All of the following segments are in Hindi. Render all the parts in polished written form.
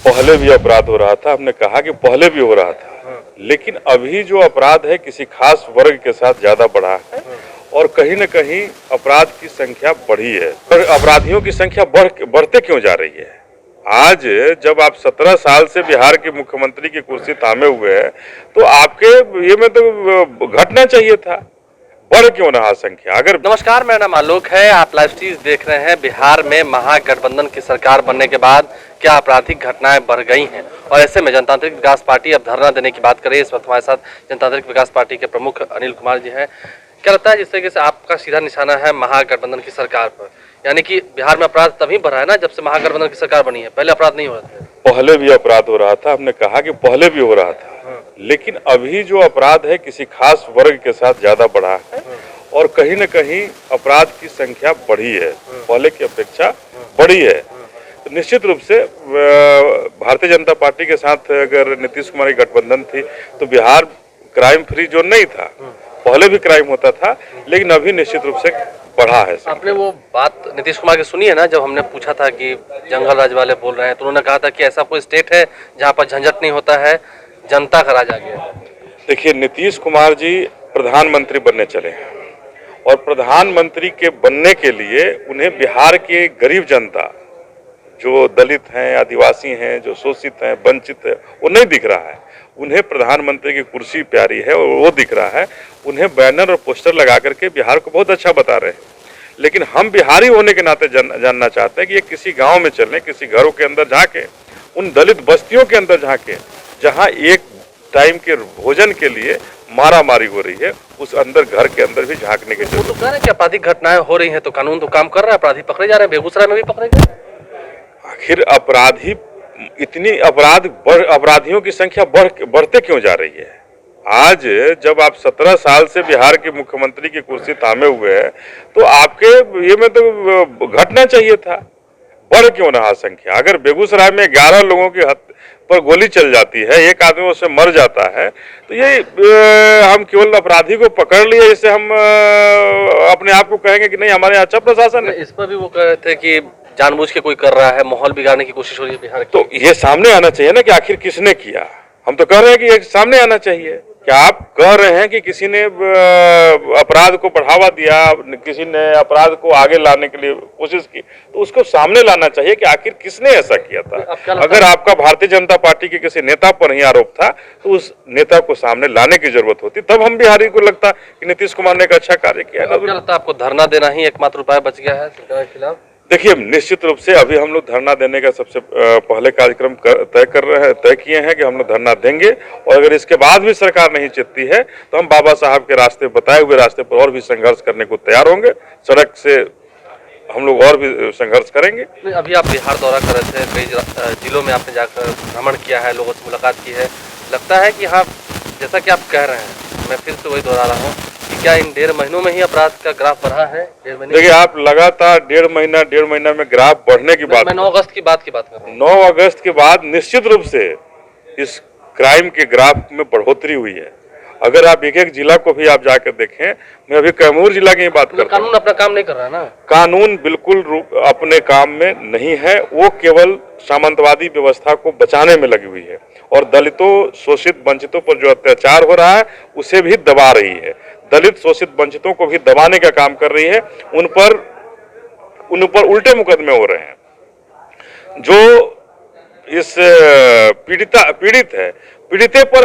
पहले भी अपराध हो रहा था, हमने कहा कि पहले भी हो रहा था, लेकिन अभी जो अपराध है किसी खास वर्ग के साथ ज्यादा बढ़ा है और कहीं न कहीं अपराध की संख्या बढ़ी है। पर अपराधियों की संख्या बढ़ते क्यों जा रही है? आज जब आप 17 साल से बिहार के मुख्यमंत्री की कुर्सी थामे हुए हैं, तो आपके ये में तो घटना चाहिए था, बढ़ क्यों रहा संख्या? अगर नमस्कार, मेरा नाम आलोक है। आप लाइव स्ट्रीम देख रहे हैं। बिहार में महागठबंधन की सरकार बनने के बाद क्या आपराधिक घटनाएं बढ़ गई हैं और ऐसे में जनतांत्रिक विकास पार्टी अब धरना देने की बात करे। इस वक्त हमारे साथ जनतांत्रिक विकास पार्टी के प्रमुख अनिल कुमार जी हैं। क्या लगता है जिस तरीके से आपका सीधा निशाना है महागठबंधन की सरकार पर, यानी कि बिहार में अपराध तभी बढ़ा है ना जब से महागठबंधन की सरकार बनी है, पहले अपराध नहीं हो रहे थे? पहले भी अपराध हो रहा था, हमने कहा कि पहले भी हो रहा था, लेकिन अभी जो अपराध है किसी खास वर्ग के साथ ज्यादा बढ़ा है और कहीं न कहीं अपराध की संख्या बढ़ी है, पहले की अपेक्षा बढ़ी है। तो निश्चित रूप से भारतीय जनता पार्टी के साथ अगर नीतीश कुमार की गठबंधन थी तो बिहार क्राइम फ्री जोन नहीं था, पहले भी क्राइम होता था, लेकिन अभी निश्चित रूप से बढ़ा है। आपने वो बात नीतीश कुमार की सुनी है ना, जब हमने पूछा था कि जंगल राज वाले बोल रहे हैं तो उन्होंने कहा था कि ऐसा कोई स्टेट है जहाँ पर झंझट नहीं होता है, जनता का राज आ गया। देखिए, नीतीश कुमार जी प्रधानमंत्री बनने चले हैं और प्रधानमंत्री के बनने के लिए उन्हें बिहार के गरीब जनता, जो दलित हैं, आदिवासी हैं, जो शोषित हैं, वंचित है, वो नहीं दिख रहा है। उन्हें प्रधानमंत्री की कुर्सी प्यारी है और वो दिख रहा है। उन्हें बैनर और पोस्टर लगा करके बिहार को बहुत अच्छा बता रहे हैं, लेकिन हम बिहारी होने के नाते जानना चाहते हैं कि ये किसी गांव में चलें, किसी घरों के अंदर झांके, उन दलित बस्तियों के अंदर झांके जहां एक टाइम के भोजन के लिए मारा मारी हो रही है, उस अंदर घर के अंदर भी झांकने की जरूरत है। तो कह रहे हैं कि आपराधिक घटनाएं हो रही हैं तो कानून तो काम कर रहा है, अपराधी पकड़े जा रहे हैं, बेगूसराय में भी पकड़े गए। आखिर अपराधी इतनी अपराधियों की संख्या बढ़ते क्यों जा रही है? आज जब आप 17 साल से बिहार के मुख्यमंत्री की कुर्सी थामे हुए हैं तो आपके ये में तो घटना चाहिए था, बढ़ क्यों रहा संख्या? अगर बेगूसराय में 11 लोगों की पर गोली चल जाती है, एक आदमी उससे मर जाता है, तो ये हम केवल अपराधी को पकड़ लिए इससे हम अपने आप को कहेंगे कि नहीं हमारे यहाँ अच्छा प्रशासन है? इस पर भी वो कह रहे थे कि जानबूझ के कोई कर रहा है, माहौल बिगाड़ने की कोशिश हो रही है बिहार की। तो ये सामने आना चाहिए ना कि आखिर किसने किया। हम तो कह रहे हैं कि ये सामने आना चाहिए। क्या आप कह रहे हैं कि किसी ने अपराध को बढ़ावा दिया, किसी ने अपराध को आगे लाने के लिए कोशिश की, तो उसको सामने लाना चाहिए कि आखिर किसने ऐसा किया था। अगर आपका भारतीय जनता पार्टी के किसी नेता पर ही आरोप था तो उस नेता को सामने लाने की जरूरत होती, तब हम बिहारी को लगता कि नीतीश कुमार ने एक अच्छा कार्य किया। क्या लगता है आपको धरना देना ही एकमात्र उपाय बच गया है सरकार के खिलाफ? देखिए, निश्चित रूप से अभी हम लोग धरना देने का सबसे पहले कार्यक्रम तय किए हैं कि हम लोग धरना देंगे और अगर इसके बाद भी सरकार नहीं चितती है तो हम बाबा साहब के रास्ते, बताए हुए रास्ते पर और भी संघर्ष करने को तैयार होंगे। सड़क से हम लोग और भी संघर्ष करेंगे। अभी आप बिहार दौरा कर रहे थे, कई जिलों में आपने जाकर भ्रमण किया है, लोगों से मुलाकात की है। लगता है कि हाँ, जैसा कि आप कह रहे हैं, मैं फिर से वही दोहरा रहा हूँ कि क्या इन 1.5 महीनों में ही अपराध का ग्राफ बढ़ा है? 1.5 महीने? देखिए, आप लगातार 1.5 महीना में ग्राफ बढ़ने की बात, मैं 9 अगस्त की बात कर रहा हूँ। 9 अगस्त के बाद निश्चित रूप से इस क्राइम के ग्राफ में बढ़ोतरी हुई है। अगर आप एक एक जिला को भी आप जाकर देखें, मैं अभी कैमूर जिला की बात करता हूं। कानून अपना काम नहीं कर रहा है ना? कानून बिल्कुल अपने काम में नहीं है, वो केवल सामंतवादी व्यवस्था को बचाने में लगी हुई है और दलितों, शोषित, वंचितों पर जो अत्याचार हो रहा है उसे भी दबा रही है। दलित, शोषित, वंचितों को भी दबाने का काम कर रही है। उन पर उल्टे मुकदमे हो रहे हैं। जो इस पीड़िते पर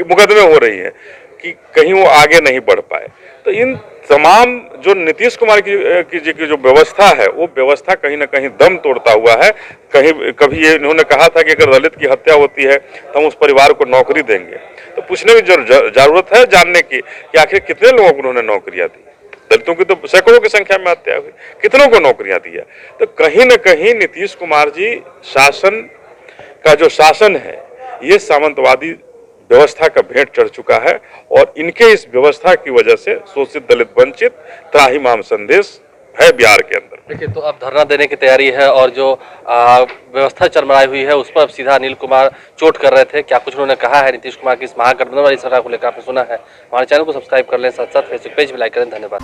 मुकदमे हो रही है कि कहीं वो आगे नहीं बढ़ पाए। तो इन तमाम जो नीतीश कुमार की जो व्यवस्था है, वो व्यवस्था कहीं ना कहीं दम तोड़ता हुआ है। कभी ये इन्होंने कहा था कि अगर दलित की हत्या होती है तो हम उस परिवार को नौकरी देंगे। तो पूछने की जरूरत है जानने की कि आखिर कितने लोगों को उन्होंने नौकरियां दी। दलितों की तो सैकड़ों की संख्या में हत्या हुई, कितनों को नौकरियां दिया। तो कहीं न कहीं नीतीश कुमार जी शासन का जो शासन है, ये सामंतवादी व्यवस्था का भेंट चढ़ चुका है और इनके इस व्यवस्था की वजह से शोषित, दलित, वंचित त्राहिमाम संदेश है बिहार के अंदर। देखिए, तो अब धरना देने की तैयारी है और जो व्यवस्था चरमराई हुई है उस पर अब सीधा अनिल कुमार चोट कर रहे थे। क्या कुछ उन्होंने कहा है नीतीश कुमार की इस महागठबंधन वाली सरकार को लेकर आपने सुना है? हमारे चैनल को सब्सक्राइब कर लें, साथ साथ फेसबुक पेज भी लाइक करें। धन्यवाद।